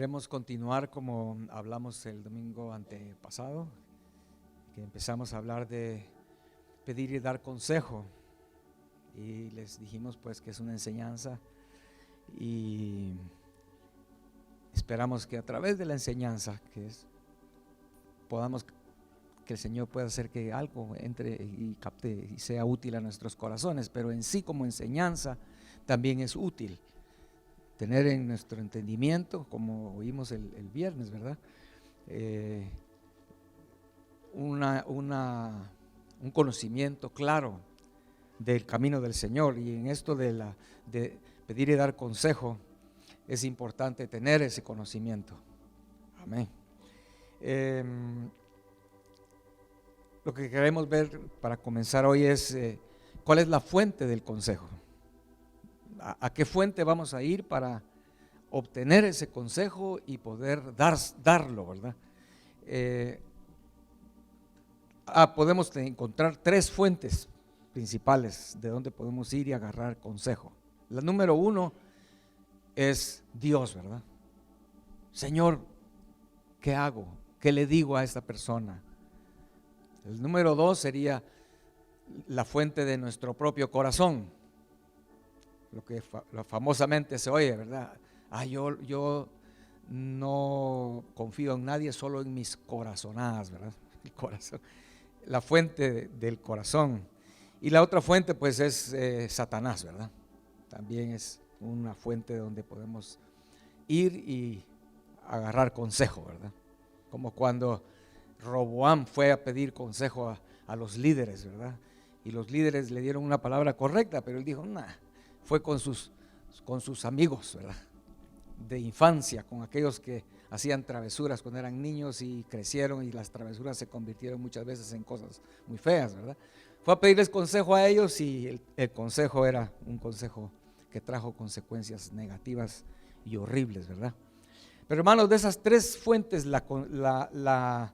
Queremos continuar como hablamos el domingo antepasado, que empezamos a hablar de pedir y dar consejo, y les dijimos pues que es una enseñanza y esperamos que a través de la enseñanza podamos que el Señor pueda hacer que algo entre y capte y sea útil a nuestros corazones, pero en sí como enseñanza también es útil tener en nuestro entendimiento, como oímos el viernes, ¿verdad? Un conocimiento claro del camino del Señor, y en esto de pedir y dar consejo es importante tener ese conocimiento. Amén. Lo que queremos ver para comenzar hoy es cuál es la fuente del consejo. ¿A qué fuente vamos a ir para obtener ese consejo y poder darlo, ¿verdad? Podemos encontrar tres fuentes principales de donde podemos ir y agarrar consejo. La número uno es Dios, ¿verdad? Señor, ¿qué hago? ¿Qué le digo a esta persona? El número dos sería la fuente de nuestro propio corazón. Lo que famosamente se oye, ¿verdad? Yo no confío en nadie, solo en mis corazonadas, ¿verdad? El corazón, la fuente del corazón. Y la otra fuente pues es Satanás, ¿verdad? También es una fuente donde podemos ir y agarrar consejo, ¿verdad? Como cuando Roboam fue a pedir consejo a los líderes, ¿verdad? Y los líderes le dieron una palabra correcta, pero él dijo, nah. Fue con sus amigos, ¿verdad? De infancia, con aquellos que hacían travesuras cuando eran niños y crecieron, y las travesuras se convirtieron muchas veces en cosas muy feas, ¿verdad? Fue a pedirles consejo a ellos, y el consejo era un consejo que trajo consecuencias negativas y horribles, ¿verdad? Pero hermanos, de esas tres fuentes, la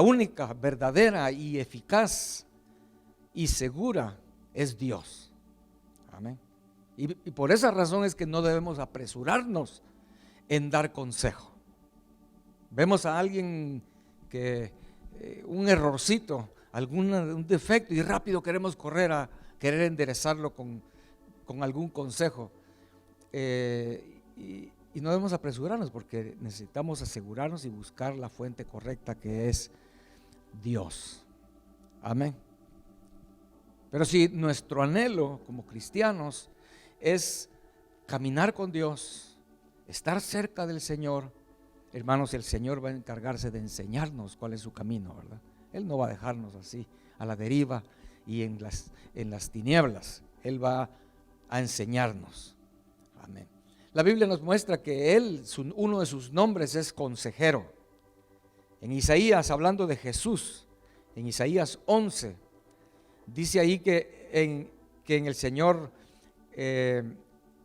única verdadera y eficaz y segura es Dios. Amén. Y por esa razón es que no debemos apresurarnos en dar consejo. Vemos a alguien que un errorcito, un defecto, y rápido queremos correr a querer enderezarlo con algún consejo, y no debemos apresurarnos, porque necesitamos asegurarnos y buscar la fuente correcta, que es Dios. Amén. Pero si nuestro anhelo como cristianos es caminar con Dios, estar cerca del Señor, hermanos, el Señor va a encargarse de enseñarnos cuál es su camino, ¿verdad? Él no va a dejarnos así a la deriva y en las tinieblas. Él va a enseñarnos. Amén. La Biblia nos muestra que uno de sus nombres es consejero. En Isaías, hablando de Jesús, en Isaías 11, dice ahí que en el Señor,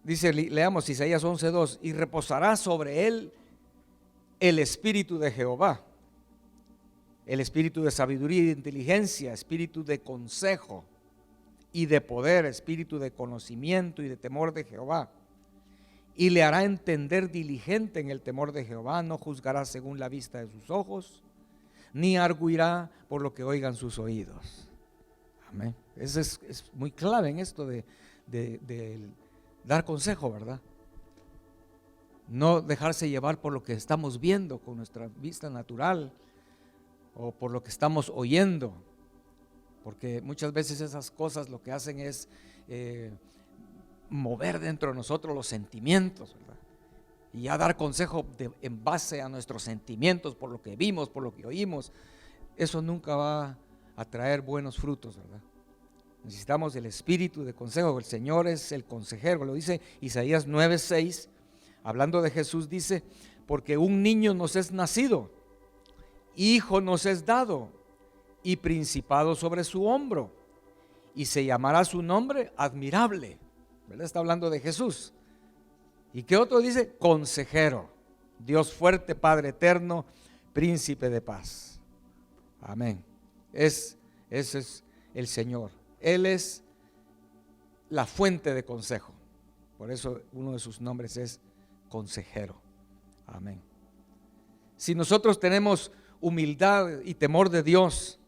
dice, leamos Isaías 11:2, y reposará sobre él el espíritu de Jehová, el espíritu de sabiduría y de inteligencia, espíritu de consejo y de poder, espíritu de conocimiento y de temor de Jehová. Y le hará entender diligente en el temor de Jehová, no juzgará según la vista de sus ojos, ni arguirá por lo que oigan sus oídos. Amén. Eso es muy clave en esto de dar consejo, ¿verdad? No dejarse llevar por lo que estamos viendo con nuestra vista natural o por lo que estamos oyendo, porque muchas veces esas cosas lo que hacen es mover dentro de nosotros los sentimientos, ¿verdad? Y ya dar consejo en base a nuestros sentimientos, por lo que vimos, por lo que oímos, eso nunca va a traer buenos frutos, ¿verdad? Necesitamos el espíritu de consejo. El Señor es el consejero, lo dice Isaías 9:6, hablando de Jesús, dice, porque un niño nos es nacido, hijo nos es dado, y principado sobre su hombro, y se llamará su nombre admirable, ¿verdad? Está hablando de Jesús. ¿Y qué otro dice? Consejero, Dios fuerte, Padre eterno, príncipe de paz. Amén. Ese es el Señor. Él es la fuente de consejo. Por eso uno de sus nombres es consejero. Amén. Si nosotros tenemos humildad y temor de Dios,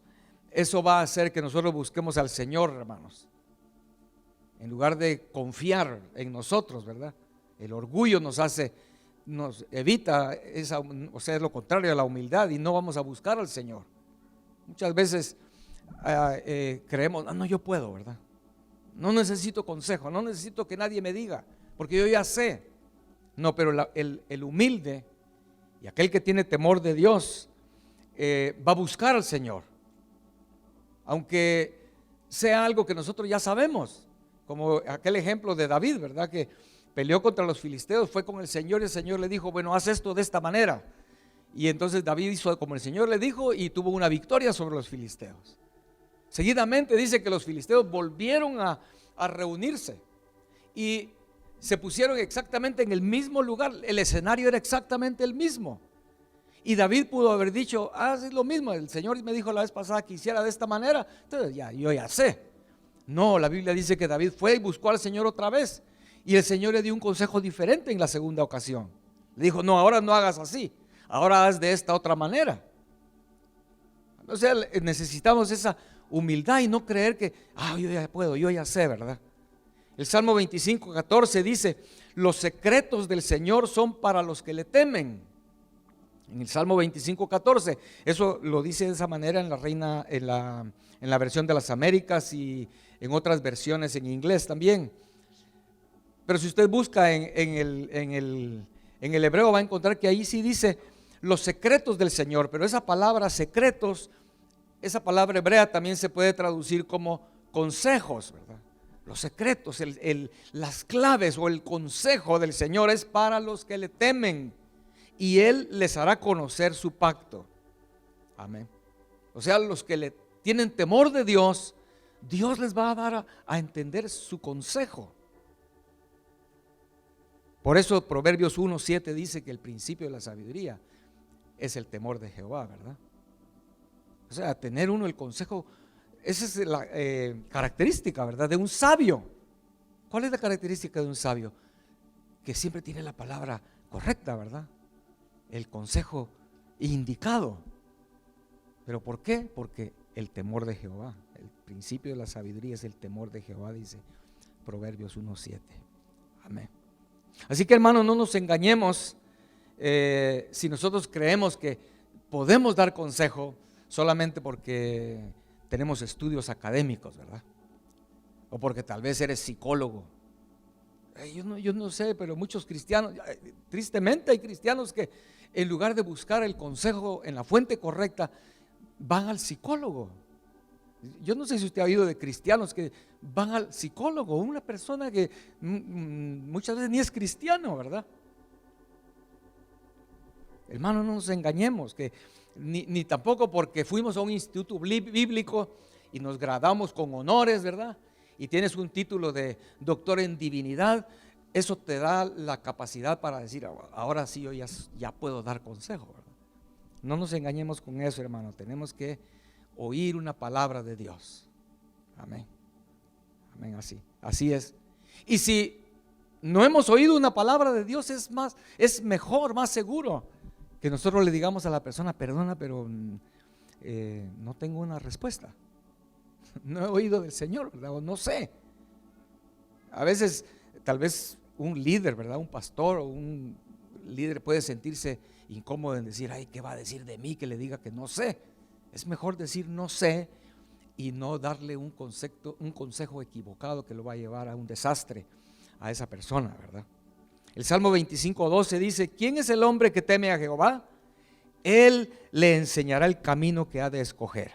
eso va a hacer que nosotros busquemos al Señor, hermanos. En lugar de confiar en nosotros, ¿verdad? El orgullo nos evita esa, o sea, es lo contrario a la humildad, y no vamos a buscar al Señor. Muchas veces creemos, no, yo puedo, ¿verdad? No necesito consejo, no necesito que nadie me diga, porque yo ya sé. No, pero el humilde y aquel que tiene temor de Dios va a buscar al Señor, aunque sea algo que nosotros ya sabemos, como aquel ejemplo de David, ¿verdad? Que peleó contra los filisteos, fue con el Señor y el Señor le dijo, bueno, haz esto de esta manera. Y entonces David hizo como el Señor le dijo y tuvo una victoria sobre los filisteos. Seguidamente dice que los filisteos volvieron a reunirse y se pusieron exactamente en el mismo lugar. El escenario era exactamente el mismo. Y David pudo haber dicho, es lo mismo, el Señor me dijo la vez pasada que hiciera de esta manera, entonces yo ya sé. No, la Biblia dice que David fue y buscó al Señor otra vez, y el Señor le dio un consejo diferente en la segunda ocasión. Le dijo, no, ahora no hagas así, ahora haz de esta otra manera. O sea, necesitamos esa humildad y no creer que, yo ya puedo, yo ya sé, ¿verdad? El Salmo 25:14 dice, los secretos del Señor son para los que le temen. En el Salmo 25:14, eso lo dice de esa manera en la versión de las Américas y en otras versiones en inglés también. Pero si usted busca en el hebreo va a encontrar que ahí sí dice los secretos del Señor, pero esa palabra secretos, esa palabra hebrea también se puede traducir como consejos, ¿verdad? Los secretos, las claves o el consejo del Señor es para los que le temen y Él les hará conocer su pacto. Amén. O sea, los que le tienen temor de Dios, Dios les va a dar a entender su consejo. Por eso Proverbios 1:7 dice que el principio de la sabiduría es el temor de Jehová, ¿verdad? O sea, tener uno el consejo, esa es la característica, ¿verdad? De un sabio. ¿Cuál es la característica de un sabio? Que siempre tiene la palabra correcta, ¿verdad? El consejo indicado. ¿Pero por qué? Porque el temor de Jehová, el principio de la sabiduría es el temor de Jehová, dice Proverbios 1:7. Amén. Así que, hermanos, no nos engañemos si nosotros creemos que podemos dar consejo solamente porque tenemos estudios académicos, ¿verdad? O porque tal vez eres psicólogo. Yo no sé, pero muchos cristianos, tristemente hay cristianos que en lugar de buscar el consejo en la fuente correcta, van al psicólogo. Yo no sé si usted ha oído de cristianos que van al psicólogo, una persona que muchas veces ni es cristiano, ¿verdad? Hermanos, no nos engañemos, que ni tampoco porque fuimos a un instituto bíblico y nos graduamos con honores, ¿verdad? Y tienes un título de doctor en divinidad, eso te da la capacidad para decir, ahora sí yo ya puedo dar consejo, ¿verdad? No nos engañemos con eso, hermano. Tenemos que oír una palabra de Dios. Amén. Amén, así es. Y si no hemos oído una palabra de Dios, es mejor, más seguro que nosotros le digamos a la persona, perdona, pero no tengo una respuesta. No he oído del Señor, ¿verdad? O no sé. A veces, tal vez un líder, ¿verdad? Un pastor o un líder puede sentirse incómodo en decir, ¿qué va a decir de mí? Que le diga que no sé. Es mejor decir no sé y no darle un consejo equivocado que lo va a llevar a un desastre a esa persona, ¿verdad? El Salmo 25:12 dice, ¿quién es el hombre que teme a Jehová? Él le enseñará el camino que ha de escoger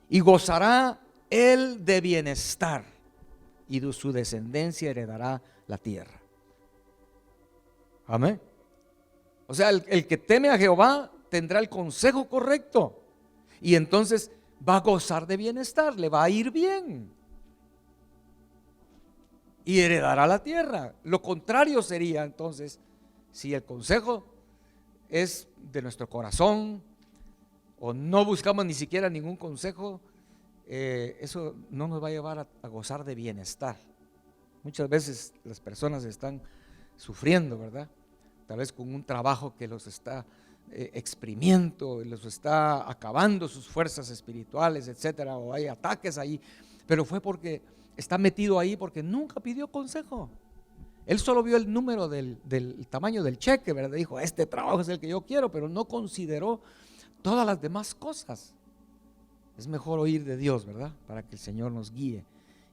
y gozará él de bienestar y de su descendencia heredará la tierra. Amén. O sea, el que teme a Jehová tendrá el consejo correcto y entonces va a gozar de bienestar, le va a ir bien y heredará la tierra. Lo contrario sería entonces, si el consejo es de nuestro corazón o no buscamos ni siquiera ningún consejo, eso no nos va a llevar a gozar de bienestar. Muchas veces las personas están sufriendo, ¿verdad? tal vez con un trabajo que los está exprimiendo, los está acabando sus fuerzas espirituales, etcétera, o hay ataques ahí, pero fue porque está metido ahí porque nunca pidió consejo. Él solo vio el número del tamaño del cheque, ¿verdad? Dijo, este trabajo es el que yo quiero, pero no consideró todas las demás cosas. Es mejor oír de Dios, ¿verdad? Para que el Señor nos guíe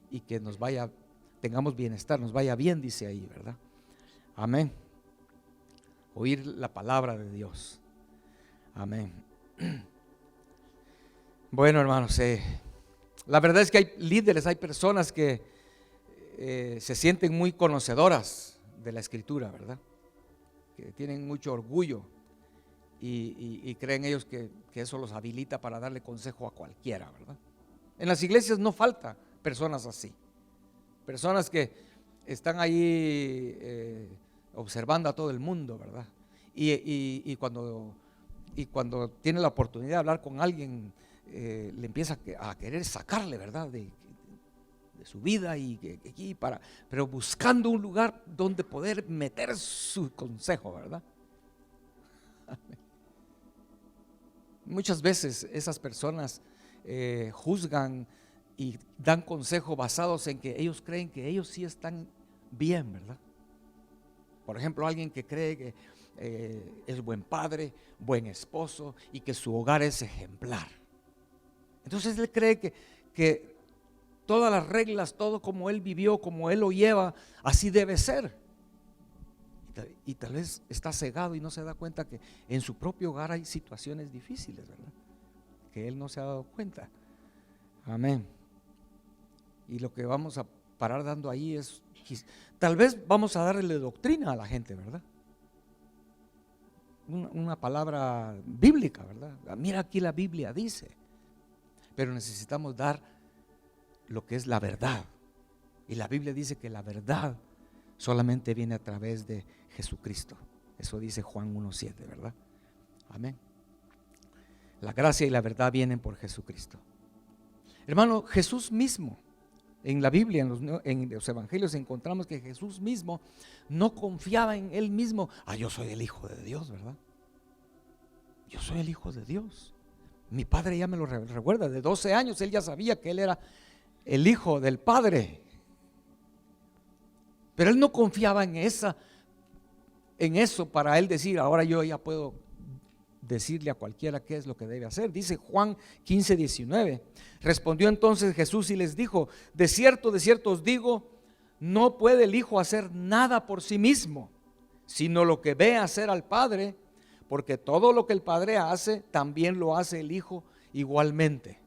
y que nos vaya, tengamos bienestar, nos vaya bien, dice ahí, ¿verdad? Amén. Oír la palabra de Dios. Amén. Bueno, hermanos, la verdad es que hay líderes, hay personas que se sienten muy conocedoras de la Escritura, ¿verdad? Que tienen mucho orgullo y creen ellos que eso los habilita para darle consejo a cualquiera, ¿verdad? En las iglesias no falta personas así, personas que están ahí observando a todo el mundo, ¿verdad? Y cuando tiene la oportunidad de hablar con alguien, le empieza a querer sacarle, ¿verdad? De su vida pero buscando un lugar donde poder meter su consejo, ¿verdad? Muchas veces esas personas juzgan y dan consejo basados en que ellos creen que ellos sí están bien, ¿verdad? Por ejemplo, alguien que cree que es buen padre, buen esposo y que su hogar es ejemplar. Entonces él cree que todas las reglas, todo como él vivió, como él lo lleva, así debe ser. Y tal vez está cegado y no se da cuenta que en su propio hogar hay situaciones difíciles, ¿verdad? Que él no se ha dado cuenta. Amén. Y lo que vamos a parar dando ahí es, tal vez vamos a darle doctrina a la gente, ¿verdad? Una palabra bíblica, ¿verdad? Mira, aquí la Biblia dice. Pero necesitamos dar lo que es la verdad. Y la Biblia dice que la verdad solamente viene a través de Jesucristo. Eso dice Juan 1:7, ¿verdad? Amén. La gracia y la verdad vienen por Jesucristo. Hermano, Jesús mismo, en la Biblia, en los evangelios encontramos que Jesús mismo no confiaba en él mismo. Yo soy el Hijo de Dios, ¿verdad? Yo soy el Hijo de Dios. Mi padre ya me lo recuerda, de 12 años él ya sabía que él era el Hijo del Padre. Pero él no confiaba en eso para él decir, ahora yo ya puedo decirle a cualquiera qué es lo que debe hacer. Dice Juan 15:19. Respondió entonces Jesús y les dijo, de cierto os digo, no puede el Hijo hacer nada por sí mismo, sino lo que ve hacer al Padre, porque todo lo que el Padre hace, también lo hace el Hijo igualmente.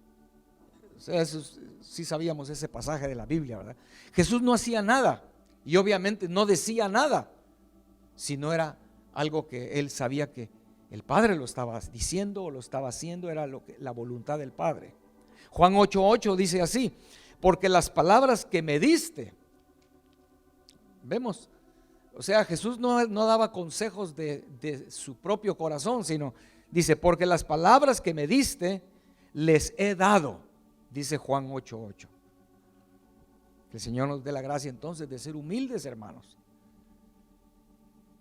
O sea, sí sabíamos ese pasaje de la Biblia, ¿verdad? Jesús no hacía nada y obviamente no decía nada, si no era algo que él sabía que el Padre lo estaba diciendo o lo estaba haciendo, era la voluntad del Padre. Juan 8:8 dice así, porque las palabras que me diste, vemos, o sea, Jesús no daba consejos de su propio corazón, sino dice, porque las palabras que me diste les he dado, dice Juan 8:8. Que el Señor nos dé la gracia entonces de ser humildes, hermanos.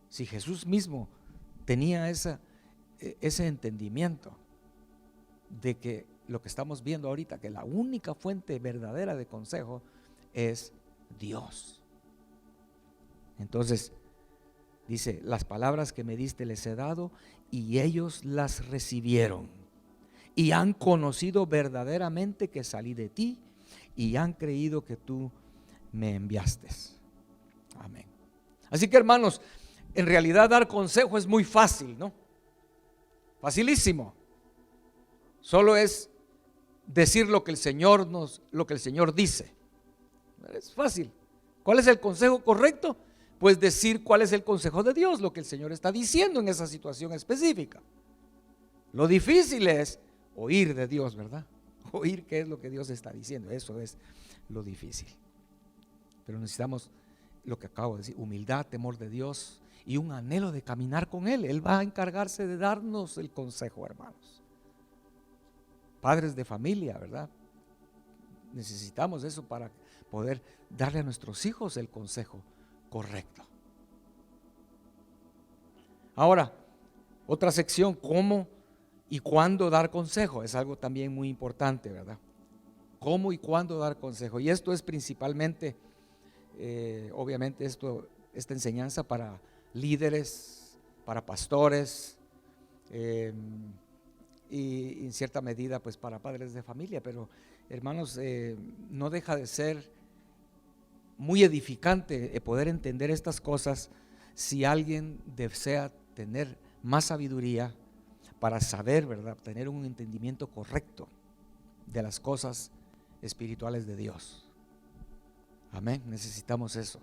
Si Jesús mismo tenía ese entendimiento de que lo que estamos viendo ahorita, que la única fuente verdadera de consejo es Dios. Entonces dice, las palabras que me diste les he dado y ellos las recibieron y han conocido verdaderamente que salí de ti y han creído que tú me enviaste. Amén. Así que, hermanos, en realidad dar consejo es muy fácil, ¿no? Facilísimo. Solo es decir lo que el Señor dice. Es fácil. ¿Cuál es el consejo correcto? Pues decir cuál es el consejo de Dios, lo que el Señor está diciendo en esa situación específica. Lo difícil es oír de Dios, ¿verdad? Oír qué es lo que Dios está diciendo. Eso es lo difícil. Pero necesitamos lo que acabo de decir, humildad, temor de Dios y un anhelo de caminar con Él. Él va a encargarse de darnos el consejo, hermanos. Padres de familia, ¿verdad? Necesitamos eso para poder darle a nuestros hijos el consejo correcto. Ahora, otra sección, cómo y cuándo dar consejo, es algo también muy importante, ¿verdad? Cómo y cuándo dar consejo. Y esto es principalmente, obviamente esta enseñanza para líderes, para pastores, y en cierta medida pues para padres de familia. Pero hermanos, no deja de ser muy edificante poder entender estas cosas si alguien desea tener más sabiduría para saber, ¿verdad?, tener un entendimiento correcto de las cosas espirituales de Dios. Amén, necesitamos eso.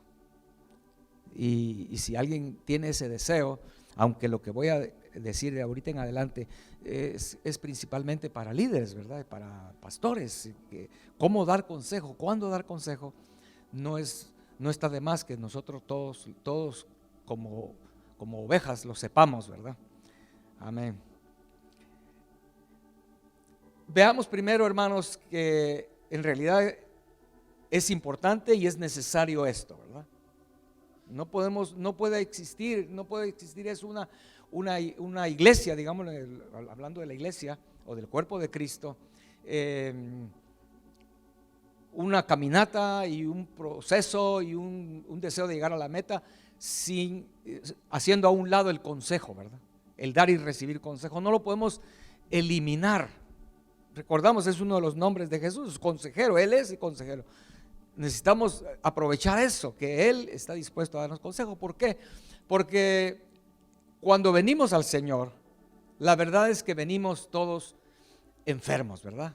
Y si alguien tiene ese deseo, aunque lo que voy a decir de ahorita en adelante es principalmente para líderes, ¿verdad?, para pastores, cómo dar consejo, cuándo dar consejo, no está de más que nosotros todos como ovejas lo sepamos, ¿verdad? Amén. Veamos primero, hermanos, que en realidad es importante y es necesario esto, ¿verdad? No puede existir es una iglesia, digamos, hablando de la iglesia o del cuerpo de Cristo, una caminata y un proceso y un deseo de llegar a la meta haciendo a un lado el consejo, ¿verdad? El dar y recibir consejo, no lo podemos eliminar. Recordamos, es uno de los nombres de Jesús, consejero, Él es el consejero. Necesitamos aprovechar eso, que Él está dispuesto a darnos consejo. ¿Por qué? Porque cuando venimos al Señor, la verdad es que venimos todos enfermos, ¿verdad?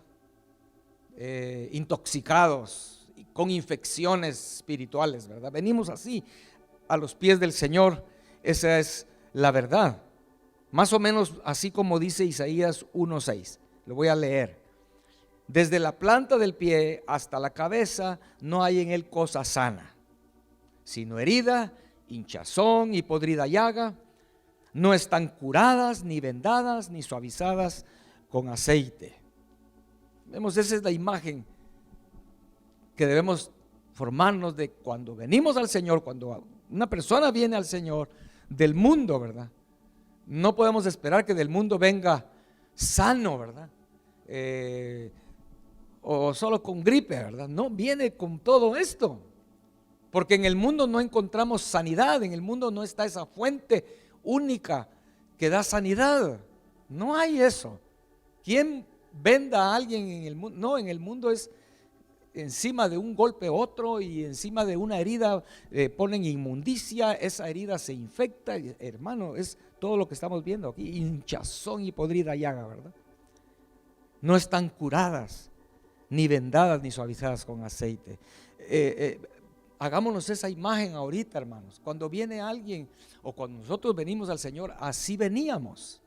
Intoxicados, con infecciones espirituales, ¿verdad? Venimos así a los pies del Señor, esa es la verdad. Más o menos así como dice Isaías 1:6, lo voy a leer. Desde la planta del pie hasta la cabeza no hay en él cosa sana, sino herida, hinchazón y podrida llaga. No están curadas, ni vendadas, ni suavizadas con aceite. Vemos, esa es la imagen que debemos formarnos de cuando venimos al Señor, cuando una persona viene al Señor del mundo, ¿verdad? No podemos esperar que del mundo venga sano, ¿verdad? O solo con gripe, ¿verdad? No, viene con todo esto, porque en el mundo no encontramos sanidad, en el mundo no está esa fuente única que da sanidad, no hay eso. ¿Quién venda a alguien en el mundo? No, en el mundo es encima de un golpe otro y encima de una herida ponen inmundicia, esa herida se infecta, hermano, es todo lo que estamos viendo aquí, hinchazón y podrida llaga, ¿verdad? No están curadas, ni vendadas, ni suavizadas con aceite. Hagámonos esa imagen ahorita, hermanos. Cuando viene alguien o cuando nosotros venimos al Señor, así veníamos.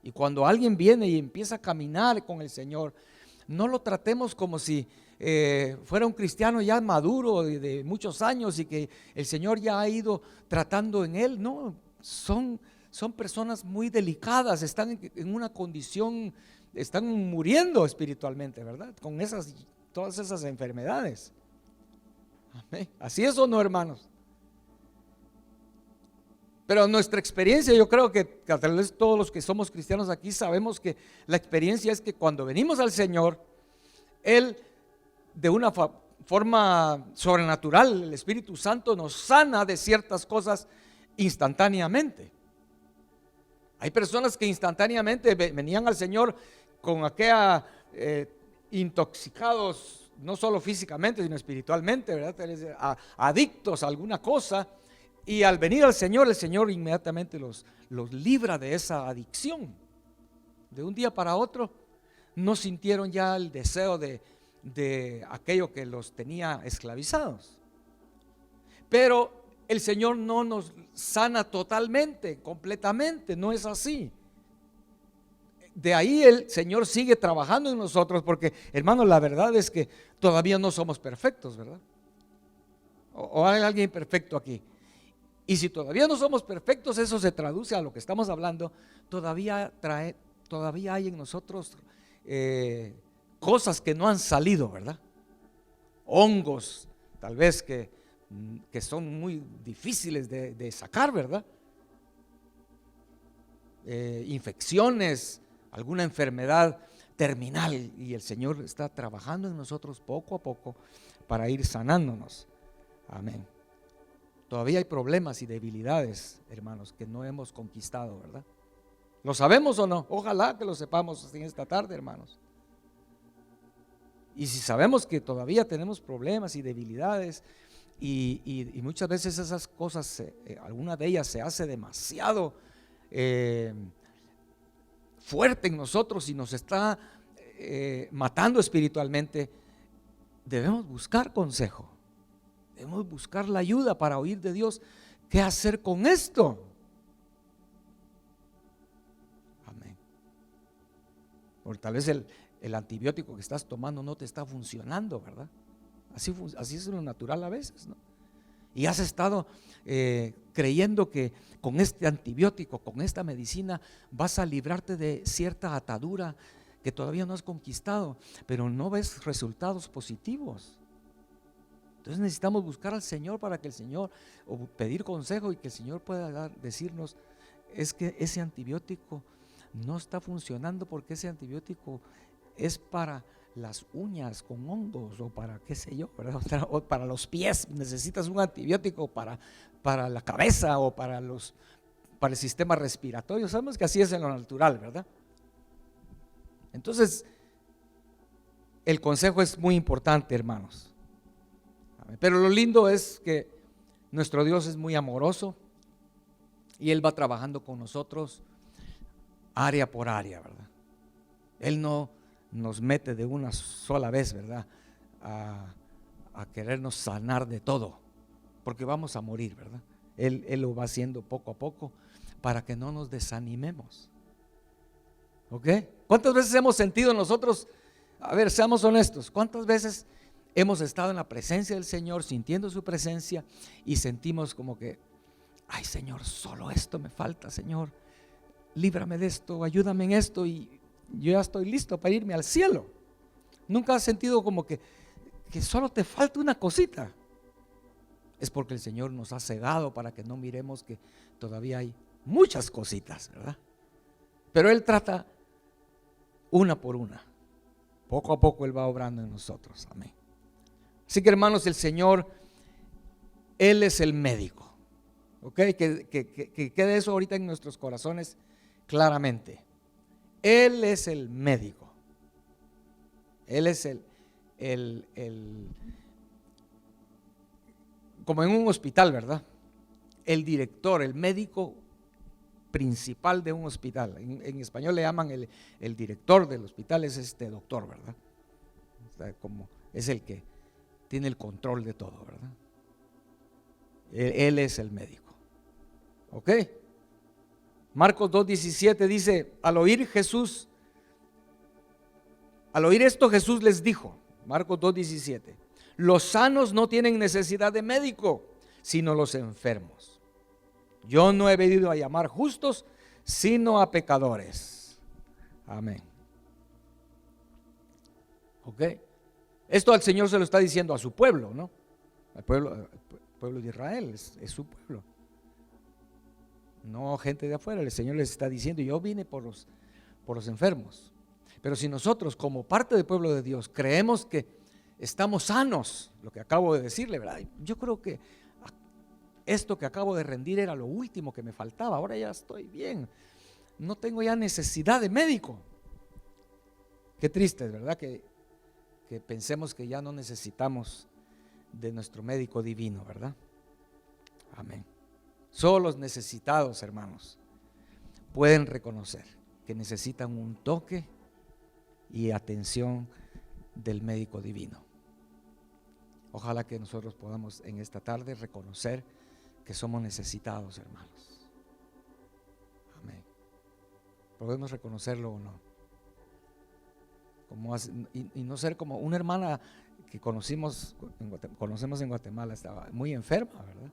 Y cuando alguien viene y empieza a caminar con el Señor, no lo tratemos como si fuera un cristiano ya maduro de muchos años y que el Señor ya ha ido tratando en él. No, son personas muy delicadas, están en una condición, están muriendo espiritualmente, ¿verdad? Con todas esas enfermedades. Amén. ¿Así es o no, hermanos? Pero nuestra experiencia, yo creo que tal vez todos los que somos cristianos aquí sabemos que la experiencia es que cuando venimos al Señor, Él de una forma sobrenatural, el Espíritu Santo nos sana de ciertas cosas instantáneamente. Hay personas que instantáneamente venían al Señor con aquella intoxicados, no solo físicamente, sino espiritualmente, ¿verdad? Adictos a alguna cosa. Y al venir al Señor, el Señor inmediatamente los libra de esa adicción. De un día para otro no sintieron ya el deseo de aquello que los tenía esclavizados. Pero el Señor no nos sana totalmente, completamente, no es así. De ahí el Señor sigue trabajando en nosotros porque, hermanos, la verdad es que todavía no somos perfectos, ¿verdad? O hay alguien perfecto aquí. Y si todavía no somos perfectos, eso se traduce a lo que estamos hablando. Todavía hay en nosotros cosas que no han salido, ¿verdad? Hongos, tal vez que son muy difíciles de sacar, ¿verdad? infecciones, alguna enfermedad terminal, y el Señor está trabajando en nosotros poco a poco para ir sanándonos. Amén. Todavía hay problemas y debilidades, hermanos, que no hemos conquistado, ¿verdad? ¿Lo sabemos o no? Ojalá que lo sepamos en esta tarde, hermanos. Y si sabemos que todavía tenemos problemas y debilidades, y muchas veces esas cosas, alguna de ellas se hace demasiado fuerte en nosotros y nos está matando espiritualmente, debemos buscar consejo. Debemos buscar la ayuda para oír de Dios qué hacer con esto. Amén. Porque tal vez el antibiótico que estás tomando no te está funcionando, ¿verdad? Así es lo natural a veces, ¿no? Y has estado creyendo que con este antibiótico, con esta medicina, vas a librarte de cierta atadura que todavía no has conquistado, pero no ves resultados positivos. Entonces necesitamos buscar al Señor para que el Señor, o pedir consejo y que el Señor pueda decirnos, es que ese antibiótico no está funcionando porque ese antibiótico es para las uñas con hongos, o para qué sé yo, ¿verdad? O para los pies necesitas un antibiótico, para la cabeza, o para el sistema respiratorio. Sabemos que así es en lo natural, ¿verdad? Entonces el consejo es muy importante, hermanos. Pero lo lindo es que nuestro Dios es muy amoroso y Él va trabajando con nosotros área por área, ¿verdad? Él no nos mete de una sola vez, ¿verdad? A querernos sanar de todo, porque vamos a morir, ¿verdad? Él lo va haciendo poco a poco para que no nos desanimemos. ¿Ok? ¿Cuántas veces hemos sentido nosotros, a ver, seamos honestos, cuántas veces hemos estado en la presencia del Señor, sintiendo su presencia, y sentimos como que, ay Señor, solo esto me falta, Señor, líbrame de esto, ayúdame en esto, y yo ya estoy listo para irme al cielo? ¿Nunca has sentido como que solo te falta una cosita? Es porque el Señor nos ha cegado para que no miremos que todavía hay muchas cositas, ¿verdad? Pero Él trata una por una. Poco a poco Él va obrando en nosotros. Amén. Así que, hermanos, el Señor, Él es el médico. ¿Ok? Que quede eso ahorita en nuestros corazones claramente. Él es el médico. Él es como en un hospital, ¿verdad? El director, el médico principal de un hospital. En español le llaman el director del hospital, es este doctor, ¿verdad? O sea, como es el que tiene el control de todo, ¿verdad? Él es el médico. ¿Ok? Marcos 2:17 dice, al oír esto Jesús les dijo, Marcos 2:17, los sanos no tienen necesidad de médico, sino los enfermos. Yo no he venido a llamar justos, sino a pecadores. Amén. ¿Ok? Esto al Señor se lo está diciendo a su pueblo, ¿no? Al pueblo de Israel, es su pueblo. No gente de afuera. El Señor les está diciendo, yo vine por los enfermos. Pero si nosotros, como parte del pueblo de Dios, creemos que estamos sanos, lo que acabo de decirle, ¿verdad? Yo creo que esto que acabo de rendir era lo último que me faltaba, ahora ya estoy bien, no tengo ya necesidad de médico. Qué triste, ¿verdad? Que pensemos que ya no necesitamos de nuestro médico divino, ¿verdad? Amén. Solo los necesitados, hermanos, pueden reconocer que necesitan un toque y atención del médico divino. Ojalá que nosotros podamos en esta tarde reconocer que somos necesitados, hermanos. Amén. ¿Podemos reconocerlo o no? Y no ser como una hermana que conocemos en Guatemala, estaba muy enferma, ¿verdad?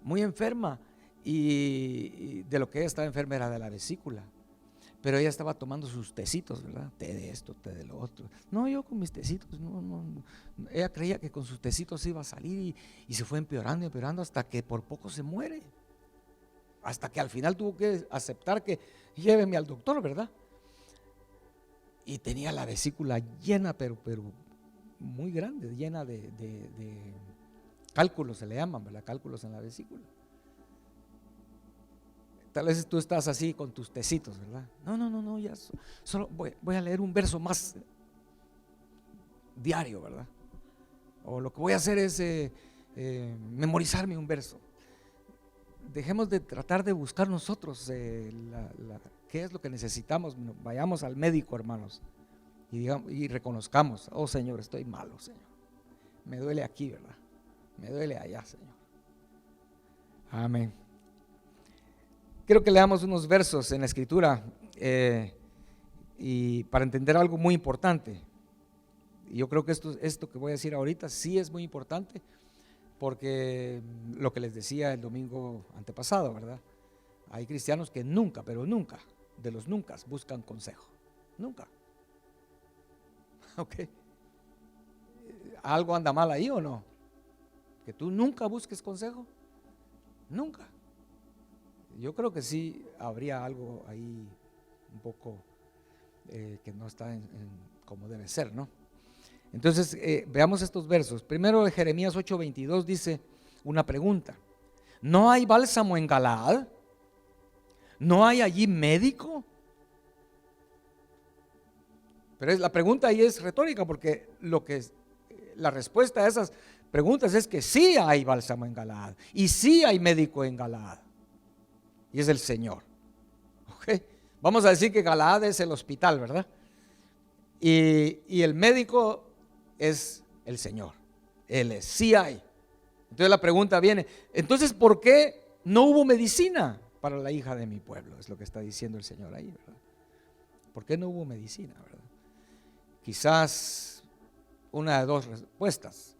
Muy enferma, y de lo que ella estaba enferma era de la vesícula, pero ella estaba tomando sus tecitos, ¿verdad? Té de esto, té de lo otro. No, yo con mis tecitos, no. Ella creía que con sus tecitos iba a salir, y se fue empeorando hasta que por poco se muere. hasta que al final tuvo que aceptar que lléveme al doctor, ¿verdad? Y tenía la vesícula llena, pero muy grande, llena de cálculos, se le llaman, ¿verdad? Cálculos en la vesícula. Tal vez tú estás así con tus tecitos, ¿verdad? No, ya solo voy a leer un verso más diario, ¿verdad? O lo que voy a hacer es memorizarme un verso. Dejemos de tratar de buscar nosotros qué es lo que necesitamos. Vayamos al médico, hermanos, y reconozcamos: oh Señor, estoy malo, Señor, me duele aquí, ¿verdad? Me duele allá, Señor. Amén. Quiero que leamos unos versos en la Escritura y para entender algo muy importante. Y yo creo que esto que voy a decir ahorita sí es muy importante, porque lo que les decía el domingo antepasado, ¿verdad? Hay cristianos que nunca, pero nunca, de los nunca, buscan consejo. Nunca. Ok. ¿Algo anda mal ahí o no? ¿Que tú nunca busques consejo? Nunca. Yo creo que sí habría algo ahí un poco que no está como debe ser, ¿no? Entonces veamos estos versos. Primero Jeremías 8:22 dice una pregunta: ¿no hay bálsamo en Galaad? ¿No hay allí médico? Pero la pregunta ahí es retórica, porque la respuesta a esas preguntas es que sí hay bálsamo en Galaad y sí hay médico en Galaad, y es el Señor. ¿Okay? Vamos a decir que Galaad es el hospital, ¿verdad? Y el médico es el Señor. Él es, sí hay. Entonces la pregunta viene: entonces, ¿por qué no hubo medicina para la hija de mi pueblo? Es lo que está diciendo el Señor ahí, ¿verdad? ¿Por qué no hubo medicina, verdad? Quizás una de dos respuestas.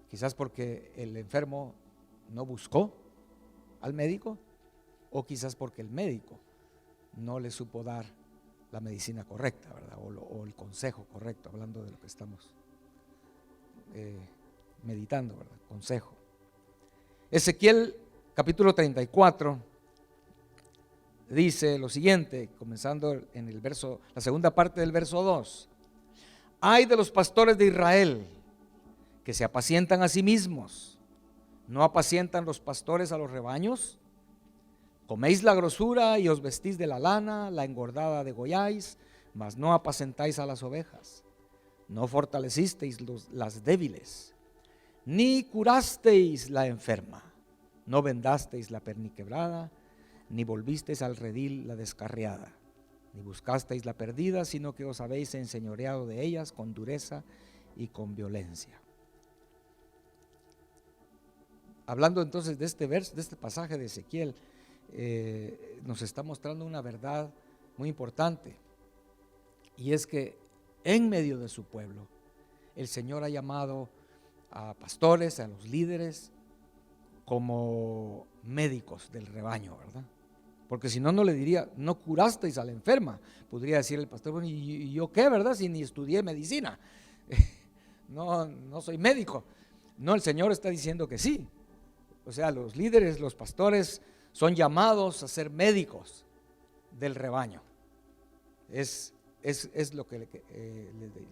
Quizás porque el enfermo no buscó al médico, o quizás porque el médico no le supo dar la medicina correcta, ¿verdad? O el consejo correcto, hablando de lo que estamos meditando, ¿verdad? Consejo. Ezequiel capítulo 34 dice lo siguiente, comenzando en el verso, la segunda parte del verso 2: ay de los pastores de Israel, que se apacientan a sí mismos. ¿No apacientan los pastores a los rebaños? Coméis la grosura y os vestís de la lana, la engordada degolláis, mas no apacentáis a las ovejas. No fortalecisteis las débiles, ni curasteis la enferma. No vendasteis la perniquebrada, ni volvisteis al redil la descarriada, ni buscasteis la perdida, sino que os habéis enseñoreado de ellas con dureza y con violencia. Hablando entonces de este verso, de este pasaje de Ezequiel, nos está mostrando una verdad muy importante, y es que en medio de su pueblo el Señor ha llamado a pastores, a los líderes, como médicos del rebaño, ¿verdad? Porque si no, no le diría: no curasteis a la enferma. Podría decir el pastor: bueno, ¿y yo qué, verdad? Si ni estudié medicina, no soy médico. No, el Señor está diciendo que sí. O sea, los líderes, los pastores son llamados a ser médicos del rebaño. Es lo que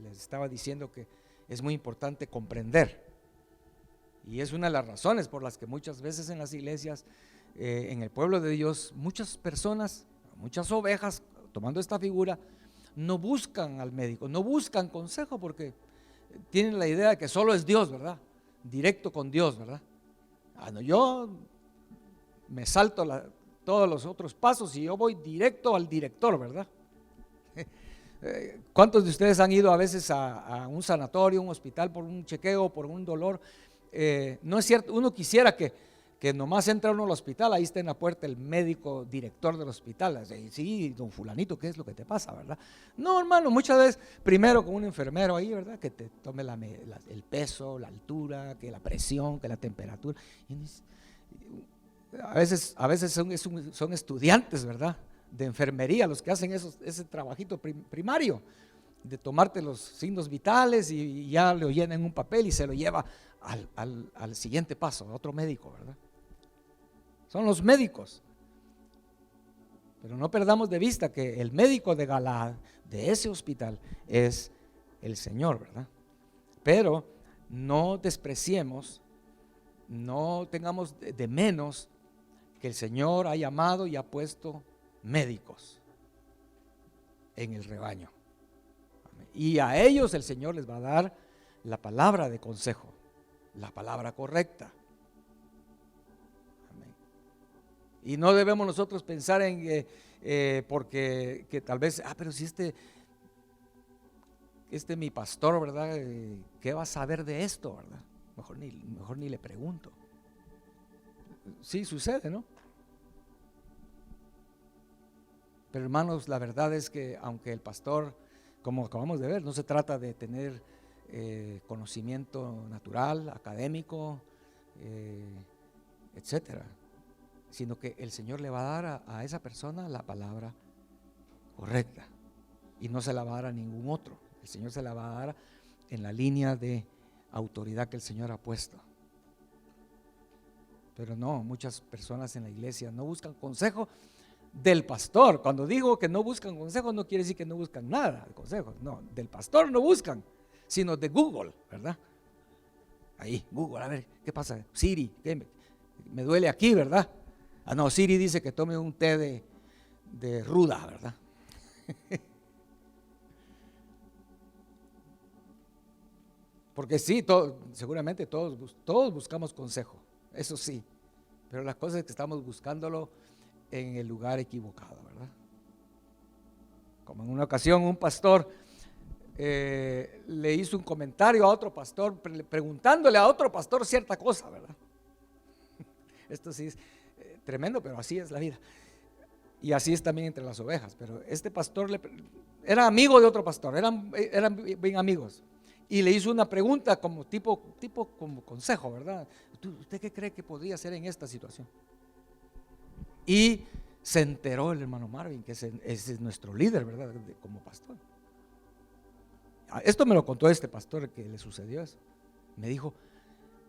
les estaba diciendo, que es muy importante comprender. Y es una de las razones por las que muchas veces en las iglesias, en el pueblo de Dios, muchas personas, muchas ovejas, tomando esta figura, no buscan al médico, no buscan consejo, porque tienen la idea de que solo es Dios, ¿verdad? Directo con Dios, ¿verdad? No, yo me salto todos los otros pasos y yo voy directo al director, ¿verdad? ¿Cuántos de ustedes han ido a veces a un sanatorio, un hospital, por un chequeo, por un dolor? No es cierto, uno quisiera que nomás entra uno al hospital, ahí está en la puerta el médico director del hospital. Sí, don fulanito, ¿qué es lo que te pasa, verdad? No, hermano, muchas veces primero con un enfermero ahí, ¿verdad? Que te tome el peso, la altura, que la presión, que la temperatura. A veces son estudiantes, ¿verdad?, de enfermería los que hacen ese trabajito primario, de tomarte los signos vitales y ya lo llena en un papel y se lo lleva al siguiente paso, a otro médico, ¿verdad? Son los médicos. Pero no perdamos de vista que el médico de Galaad, de ese hospital, es el Señor, ¿verdad? Pero no despreciemos, no tengamos de menos que el Señor ha llamado y ha puesto médicos en el rebaño. Y a ellos el Señor les va a dar la palabra de consejo, la palabra correcta. Amén. Y no debemos nosotros pensar en porque que tal vez, pero si este mi pastor, ¿verdad? ¿Qué va a saber de esto, verdad? Mejor ni le pregunto. Sí, sucede, ¿no? Pero hermanos, la verdad es que aunque el pastor, como acabamos de ver, no se trata de tener conocimiento natural, académico, etcétera, sino que el Señor le va a dar a esa persona la palabra correcta y no se la va a dar a ningún otro. El Señor se la va a dar en la línea de autoridad que el Señor ha puesto. Pero no, muchas personas en la iglesia no buscan consejo del pastor. Cuando digo que no buscan consejo, no quiere decir que no buscan nada de consejo. No, del pastor no buscan, sino de Google, ¿verdad? Ahí, Google, a ver, ¿qué pasa? Siri, ¿qué me duele aquí, verdad? No, Siri dice que tome un té de ruda, ¿verdad? Porque sí, seguramente todos buscamos consejo, eso sí, pero la cosa es que estamos buscándolo en el lugar equivocado, ¿verdad? Como en una ocasión un pastor le hizo un comentario a otro pastor, preguntándole a otro pastor cierta cosa, ¿verdad? Esto sí es tremendo, pero así es la vida. Y así es también entre las ovejas. Pero este pastor era amigo de otro pastor, eran bien amigos. Y le hizo una pregunta como tipo como consejo, ¿verdad? ¿Usted qué cree que podría hacer en esta situación? Y se enteró el hermano Marvin, que ese es nuestro líder, ¿verdad? Como pastor. Esto me lo contó este pastor que le sucedió eso. Me dijo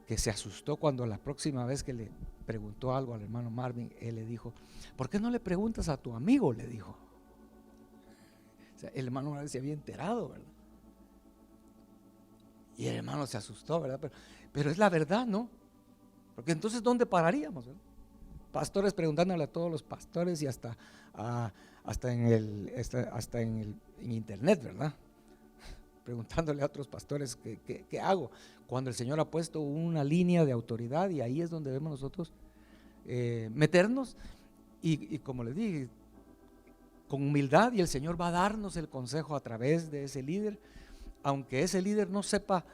que se asustó cuando la próxima vez que le preguntó algo al hermano Marvin, él le dijo, ¿por qué no le preguntas a tu amigo? Le dijo. O sea, el hermano Marvin se había enterado, ¿verdad? Y el hermano se asustó, ¿verdad? Pero es la verdad, ¿no? Porque entonces, ¿dónde pararíamos, verdad? Pastores preguntándole a todos los pastores y hasta en internet, ¿verdad? Preguntándole a otros pastores ¿qué hago? Cuando el Señor ha puesto una línea de autoridad, y ahí es donde debemos nosotros meternos y como les dije, con humildad, y el Señor va a darnos el consejo a través de ese líder, aunque ese líder no sepa,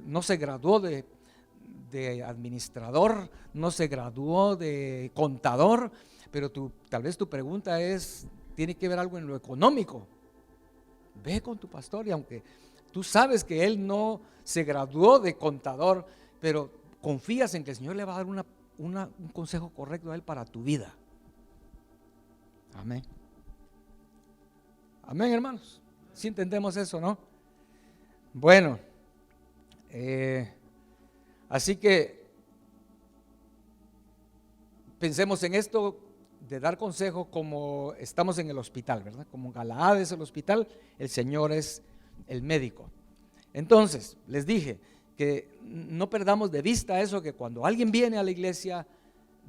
no se graduó de administrador, no se graduó de contador, pero tal vez tu pregunta tiene que ver algo en lo económico. Ve con tu pastor, y aunque tú sabes que él no se graduó de contador, pero confías en que el Señor le va a dar un consejo correcto a él para tu vida. Amén. Amén, hermanos. ¿Sí entendemos eso, no? Bueno, así que pensemos en esto de dar consejo como estamos en el hospital, ¿verdad? Como Galaad es el hospital, el Señor es el médico. Entonces, les dije que no perdamos de vista eso, que cuando alguien viene a la iglesia,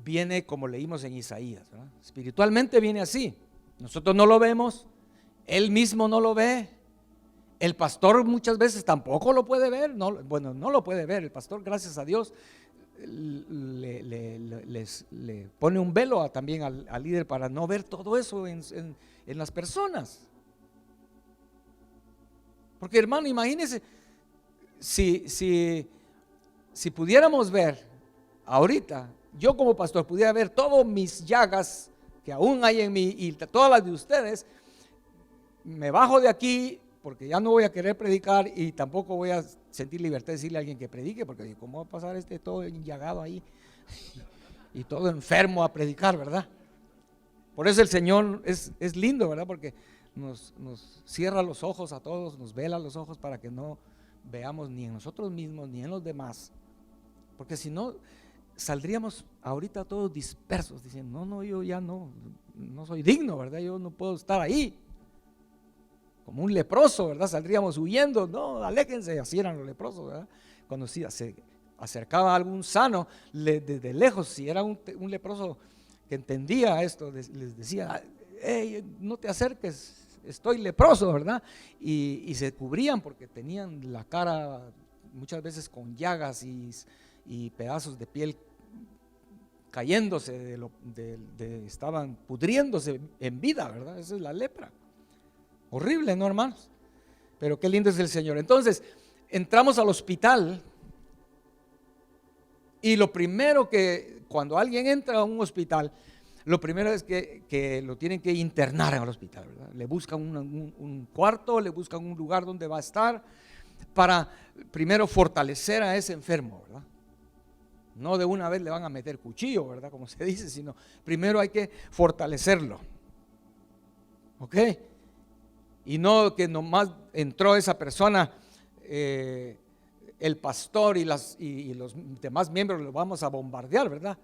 viene como leímos en Isaías, ¿verdad? Espiritualmente viene así. Nosotros no lo vemos, él mismo no lo ve, el pastor muchas veces tampoco lo puede ver, no lo puede ver. El pastor, gracias a Dios, le pone un velo también al líder para no ver todo eso en las personas. Porque, hermano, imagínense si pudiéramos ver ahorita, yo como pastor pudiera ver todas mis llagas que aún hay en mí y todas las de ustedes, me bajo de aquí porque ya no voy a querer predicar y tampoco voy a sentir libertad de decirle a alguien que predique, porque ¿cómo va a pasar todo enllagado ahí y todo enfermo a predicar, verdad? Por eso el Señor es lindo, ¿verdad? Porque nos cierra los ojos a todos, nos vela los ojos para que no veamos ni en nosotros mismos ni en los demás, porque si no, saldríamos ahorita todos dispersos, diciendo, no, yo ya no soy digno, ¿verdad? Yo no puedo estar ahí. Como un leproso, ¿verdad? Saldríamos huyendo, no, aléjense, así eran los leprosos, ¿verdad? Cuando se acercaba a algún sano, desde lejos, si era un leproso que entendía esto, les decía, hey, no te acerques, estoy leproso, ¿verdad? Y se cubrían porque tenían la cara muchas veces con llagas y pedazos de piel cayéndose, estaban pudriéndose en vida, ¿verdad? Esa es la lepra. Horrible, ¿no, hermanos? Pero qué lindo es el Señor. Entonces, entramos al hospital y lo primero que, cuando alguien entra a un hospital, lo primero es que lo tienen que internar en el hospital, ¿verdad? Le buscan un cuarto, le buscan un lugar donde va a estar para primero fortalecer a ese enfermo, ¿verdad? No de una vez le van a meter cuchillo, ¿verdad? Como se dice, sino primero hay que fortalecerlo. ¿Ok? Y no que nomás entró esa persona, el pastor y los demás miembros lo vamos a bombardear, ¿verdad?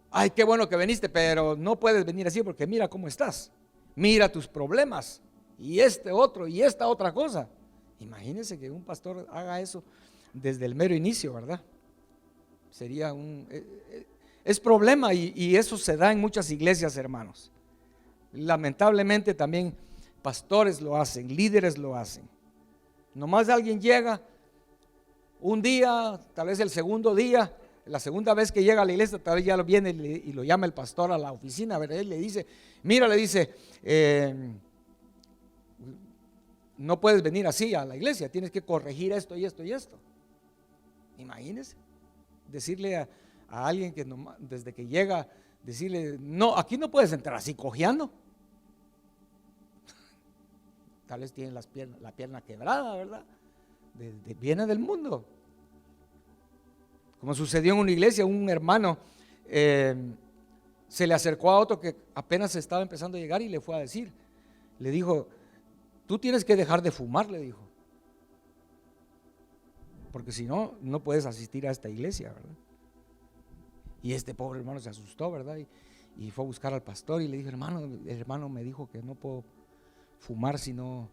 Ay, qué bueno que viniste, pero no puedes venir así porque mira cómo estás. Mira tus problemas y este otro y esta otra cosa. Imagínense que un pastor haga eso desde el mero inicio, ¿verdad? Sería es problema y eso se da en muchas iglesias, hermanos. Lamentablemente también pastores lo hacen, líderes lo hacen. Nomás alguien llega un día, tal vez el segundo día, la segunda vez que llega a la iglesia, tal vez ya lo viene y lo llama el pastor a la oficina, ¿verdad? Él le dice, mira, le dice, no puedes venir así a la iglesia, tienes que corregir esto y esto y esto. Imagínese decirle a alguien que desde que llega, decirle, no, aquí no puedes entrar así cojeando. Tal vez tiene la pierna quebrada, ¿verdad? Viene del mundo. Como sucedió en una iglesia, un hermano se le acercó a otro que apenas estaba empezando a llegar y le fue a decir, le dijo, tú tienes que dejar de fumar, le dijo, porque si no, no puedes asistir a esta iglesia, ¿verdad? Y este pobre hermano se asustó, ¿verdad? Y fue a buscar al pastor y le dijo, hermano, el hermano me dijo que no puedo fumar, sino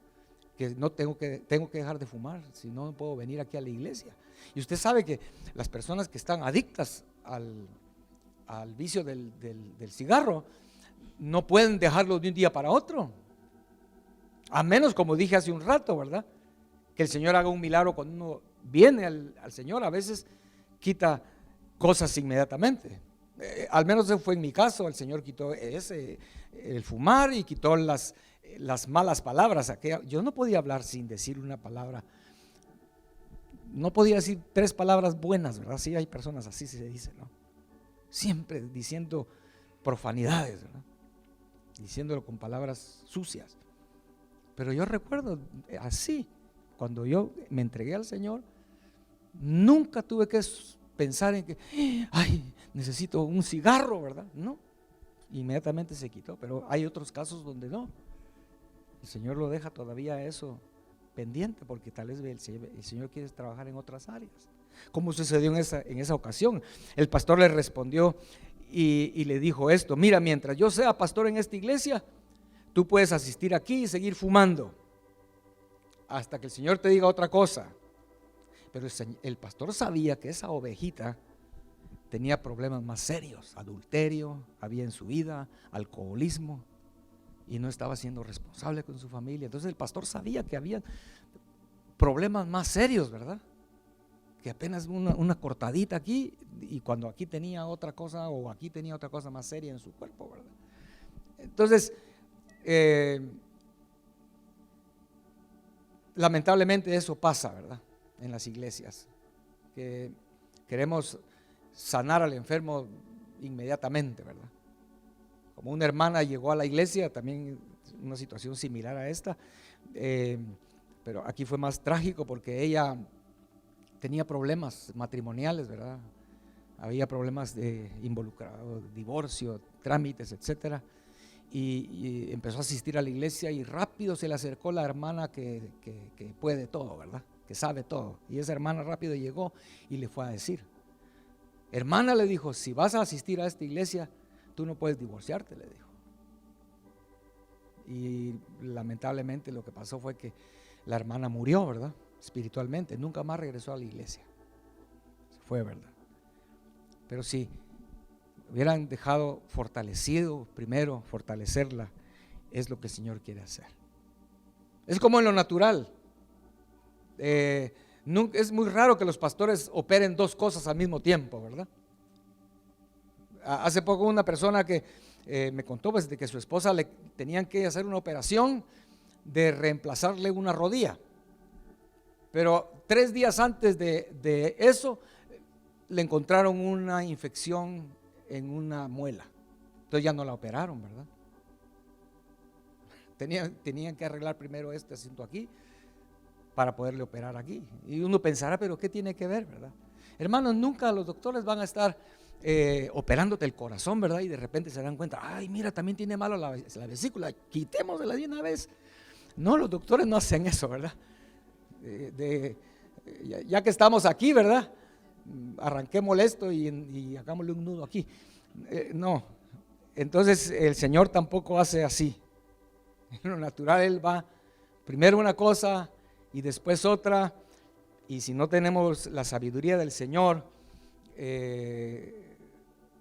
que no tengo que dejar de fumar, si no puedo venir aquí a la iglesia. Y usted sabe que las personas que están adictas al vicio del cigarro no pueden dejarlo de un día para otro, a menos, como dije hace un rato, ¿verdad?, que el Señor haga un milagro. Cuando uno viene al Señor, a veces quita cosas inmediatamente. Al menos eso fue en mi caso. El Señor quitó el fumar y quitó las malas palabras. Yo no podía hablar sin decir una palabra, no podía decir 3 palabras buenas, ¿verdad? Sí, hay personas así, se dice, ¿no? Siempre diciendo profanidades, ¿verdad? Diciéndolo con palabras sucias. Pero yo recuerdo así, cuando yo me entregué al Señor, nunca tuve que pensar en que, ay, necesito un cigarro, ¿verdad? No, inmediatamente se quitó. Pero hay otros casos donde no. El Señor lo deja todavía eso pendiente, porque tal vez el Señor quiere trabajar en otras áreas. Como sucedió en esa ocasión, el pastor le respondió y le dijo esto: mira, mientras yo sea pastor en esta iglesia, tú puedes asistir aquí y seguir fumando hasta que el Señor te diga otra cosa. Pero el pastor sabía que esa ovejita tenía problemas más serios: adulterio había en su vida, alcoholismo, y no estaba siendo responsable con su familia. Entonces el pastor sabía que había problemas más serios, ¿verdad? Que apenas una cortadita aquí, y cuando aquí tenía otra cosa, o aquí tenía otra cosa más seria en su cuerpo, ¿verdad? Entonces, lamentablemente eso pasa, ¿verdad?, en las iglesias, que queremos sanar al enfermo inmediatamente, ¿verdad? Como una hermana llegó a la iglesia, también una situación similar a esta, pero aquí fue más trágico porque ella tenía problemas matrimoniales, ¿verdad? Había problemas de involucrado, divorcio, trámites, etcétera. Y empezó a asistir a la iglesia, y rápido se le acercó la hermana que puede todo, ¿verdad?, que sabe todo. Y esa hermana rápido llegó y le fue a decir. Hermana, le dijo, si vas a asistir a esta iglesia, tú no puedes divorciarte, le dijo. Y lamentablemente lo que pasó fue que la hermana murió, ¿verdad? Espiritualmente, nunca más regresó a la iglesia. Se fue, ¿verdad? Pero si hubieran dejado fortalecido primero, fortalecerla, es lo que el Señor quiere hacer. Es como en lo natural. Es muy raro que los pastores operen dos cosas al mismo tiempo, ¿verdad? Hace poco una persona que me contó pues, de que su esposa le tenían que hacer una operación de reemplazarle una rodilla, pero 3 días antes de eso le encontraron una infección en una muela, entonces ya no la operaron, ¿verdad? Tenían que arreglar primero este asunto aquí para poderle operar aquí. Y uno pensará, pero ¿qué tiene que ver, verdad? Hermanos, nunca los doctores van a estar operándote el corazón, ¿verdad? Y de repente se dan cuenta, ay, mira, también tiene malo la vesícula, quitémosla de una vez. No, los doctores no hacen eso, ¿verdad? Ya que estamos aquí, ¿verdad? Arranquémosle esto y hagámosle un nudo aquí. No, entonces el Señor tampoco hace así. En lo natural Él va primero una cosa y después otra, y si no tenemos la sabiduría del Señor,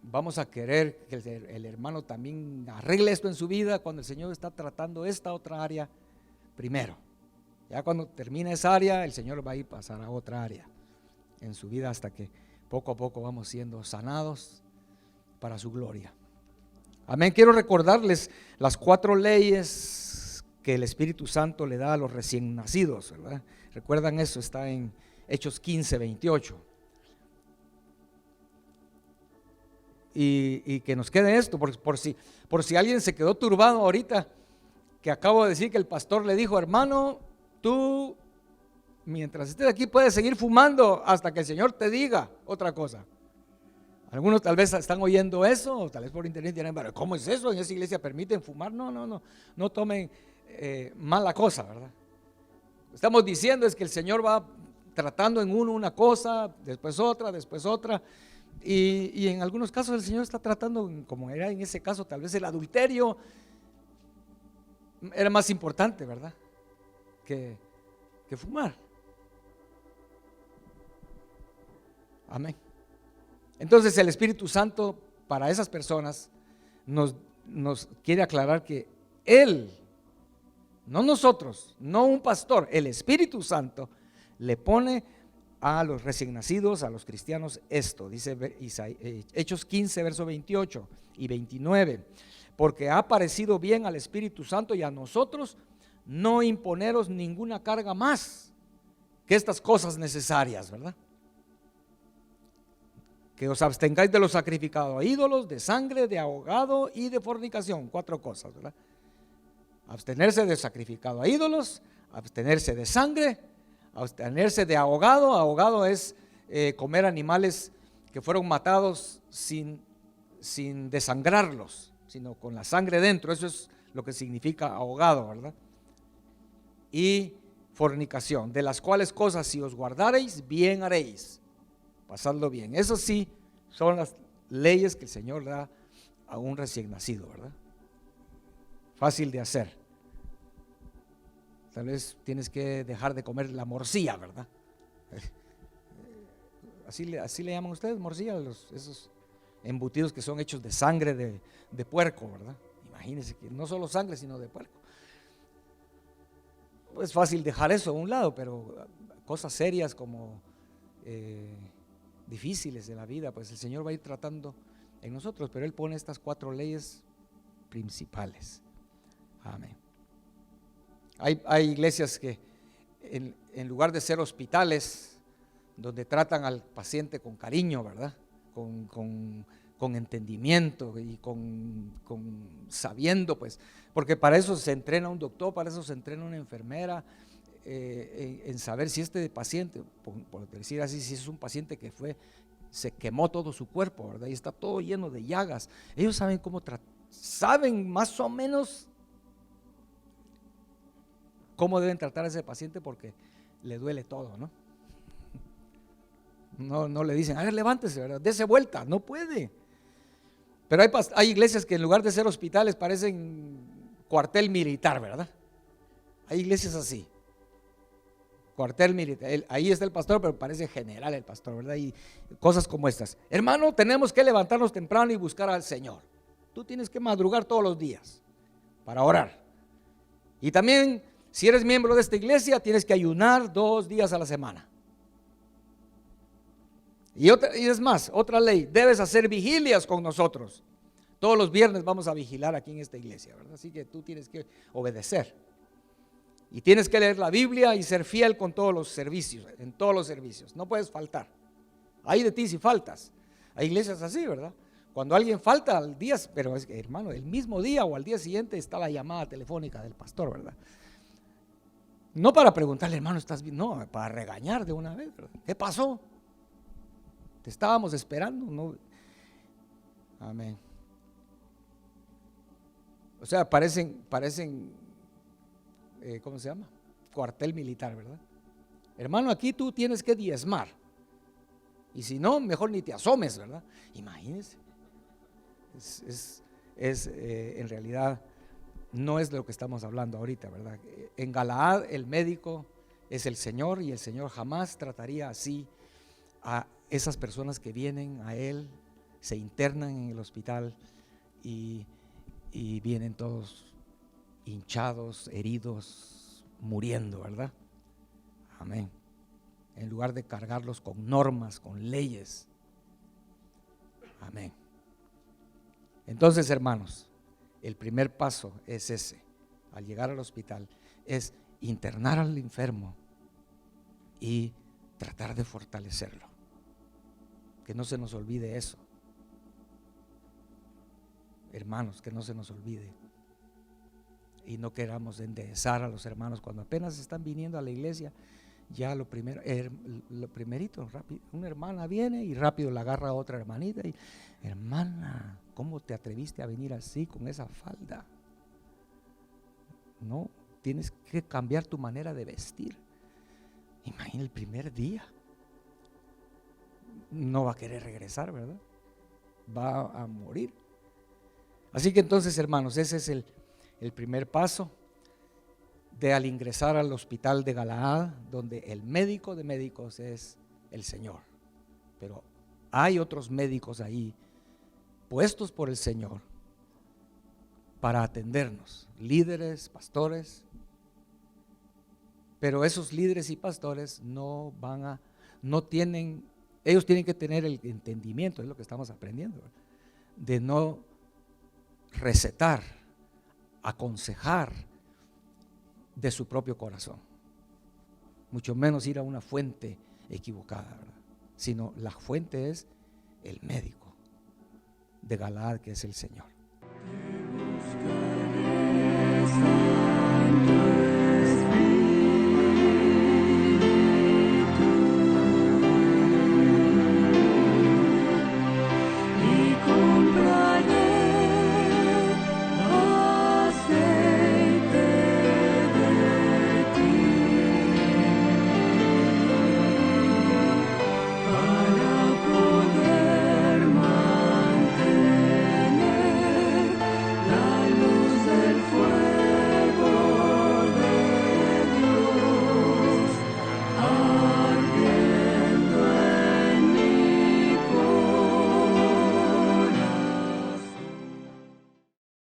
vamos a querer que el hermano también arregle esto en su vida cuando el Señor está tratando esta otra área primero. Ya cuando termine esa área, el Señor va a ir a pasar a otra área en su vida hasta que poco a poco vamos siendo sanados para su gloria. Amén. Quiero recordarles las 4 leyes que el Espíritu Santo le da a los recién nacidos, ¿verdad? Recuerdan eso, está en Hechos 15, 28. Y que nos quede esto, por si alguien se quedó turbado ahorita, que acabo de decir que el pastor le dijo, hermano, tú mientras estés aquí puedes seguir fumando hasta que el Señor te diga otra cosa. Algunos tal vez están oyendo eso, o tal vez por internet dirán, pero ¿cómo es eso? ¿En esa iglesia permiten fumar? No tomen mala cosa, ¿verdad? Estamos diciendo es que el Señor va tratando en uno una cosa, después otra, y en algunos casos el Señor está tratando, como era en ese caso, tal vez el adulterio era más importante, ¿verdad? Que fumar. Amén. Entonces el Espíritu Santo para esas personas nos quiere aclarar que Él, no nosotros, no un pastor, el Espíritu Santo le pone a los recién nacidos, a los cristianos esto, dice Hechos 15, verso 28 y 29, porque ha parecido bien al Espíritu Santo y a nosotros no imponeros ninguna carga más que estas cosas necesarias, ¿verdad? Que os abstengáis de lo sacrificado a ídolos, de sangre, de ahogado y de fornicación. 4 cosas, ¿verdad? Abstenerse de sacrificado a ídolos, abstenerse de sangre, abstenerse de ahogado. Ahogado es comer animales que fueron matados sin desangrarlos, sino con la sangre dentro. Eso es lo que significa ahogado, ¿verdad? Y fornicación, de las cuales cosas si os guardareis, bien haréis. Pasarlo bien. Eso sí son las leyes que el Señor da a un recién nacido, ¿verdad? Fácil de hacer. Tal vez tienes que dejar de comer la morcilla, ¿verdad? Así le llaman ustedes, morcilla, esos embutidos que son hechos de sangre de puerco, ¿verdad? Imagínense que no solo sangre, sino de puerco. Es fácil dejar eso a un lado, pero cosas serias como difíciles de la vida, pues el Señor va a ir tratando en nosotros, pero Él pone estas 4 leyes principales. Amén. Hay iglesias que en lugar de ser hospitales donde tratan al paciente con cariño, ¿verdad? Con entendimiento y con sabiendo, pues, porque para eso se entrena un doctor, para eso se entrena una enfermera, en saber si este paciente, por decir así, si es un paciente que se quemó todo su cuerpo, ¿verdad? Y está todo lleno de llagas. Ellos saben saben más o menos cómo deben tratar a ese paciente porque le duele todo, ¿no? No le dicen, a ver, levántese, ¿verdad? Dese vuelta, no puede. Pero hay iglesias que en lugar de ser hospitales parecen cuartel militar, ¿verdad? Hay iglesias así, cuartel militar. Ahí está el pastor, pero parece general el pastor, ¿verdad? Y cosas como estas. Hermano, tenemos que levantarnos temprano y buscar al Señor. Tú tienes que madrugar todos los días para orar. Y también, si eres miembro de esta iglesia, tienes que ayunar 2 días a la semana. Y es más, otra ley, debes hacer vigilias con nosotros. Todos los viernes vamos a vigilar aquí en esta iglesia, ¿verdad? Así que tú tienes que obedecer. Y tienes que leer la Biblia y ser fiel con todos los servicios, en todos los servicios. No puedes faltar. Hay de ti si faltas. Hay iglesias así, ¿verdad? Cuando alguien falta al día, pero es que, hermano, el mismo día o al día siguiente está la llamada telefónica del pastor, ¿verdad? No para preguntarle, hermano, ¿estás bien? No, para regañar de una vez, ¿verdad? ¿Qué pasó? Te estábamos esperando, ¿no? Amén. O sea, parecen, ¿cómo se llama? Cuartel militar, ¿verdad? Hermano, aquí tú tienes que diezmar. Y si no, mejor ni te asomes, ¿verdad? Imagínense. En realidad, no es de lo que estamos hablando ahorita, ¿verdad? En Galaad, el médico es el Señor, y el Señor jamás trataría así a esas personas que vienen a Él, se internan en el hospital y vienen todos hinchados, heridos, muriendo, ¿verdad? Amén. En lugar de cargarlos con normas, con leyes. Amén. Entonces, hermanos, el primer paso es ese. Al llegar al hospital, es internar al enfermo y tratar de fortalecerlo. Que no se nos olvide eso. Hermanos, que no se nos olvide. Y no queramos enderezar a los hermanos cuando apenas están viniendo a la iglesia. Ya lo primerito, rápido, una hermana viene y rápido la agarra a otra hermanita y, hermana, ¿cómo te atreviste a venir así con esa falda? No, tienes que cambiar tu manera de vestir. Imagina el primer día. No va a querer regresar, ¿verdad? Va a morir. Así que entonces, hermanos, ese es el primer paso de al ingresar al hospital de Galaad, donde el médico de médicos es el Señor. Pero hay otros médicos ahí puestos por el Señor para atendernos, líderes, pastores. Pero esos líderes y pastores ellos tienen que tener el entendimiento, es lo que estamos aprendiendo, de no recetar, aconsejar de su propio corazón, mucho menos ir a una fuente equivocada, ¿verdad? Sino la fuente es el médico de Galaad, que es el Señor.